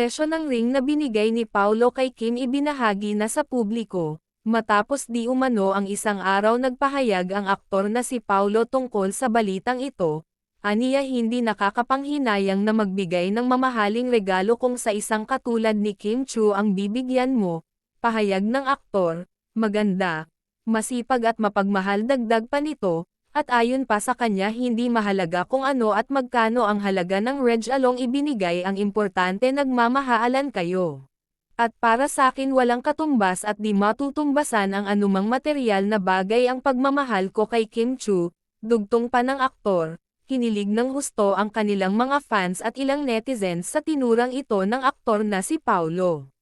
presyo ng ring na binigay ni Paulo kay Kim ibinahagi na sa publiko. Matapos di umano ang isang araw nagpahayag ang aktor na si Paulo tungkol sa balitang ito, aniya hindi nakakapanghinayang na magbigay ng mamahaling regalo kung sa isang katulad ni Kim Chu ang bibigyan mo. Pahayag ng aktor, maganda, masipag at mapagmahal dagdag pa nito, at ayon pa sa kanya hindi mahalaga kung ano at magkano ang halaga ng regalong ibinigay, ang importante nagmamahalan kayo. At para sakin walang katumbas at di matutumbasan ang anumang materyal na bagay ang pagmamahal ko kay Kim Chu, dugtong pa ng aktor. Kinilig ng husto ang kanilang mga fans at ilang netizens sa tinurang ito ng aktor na si Paulo.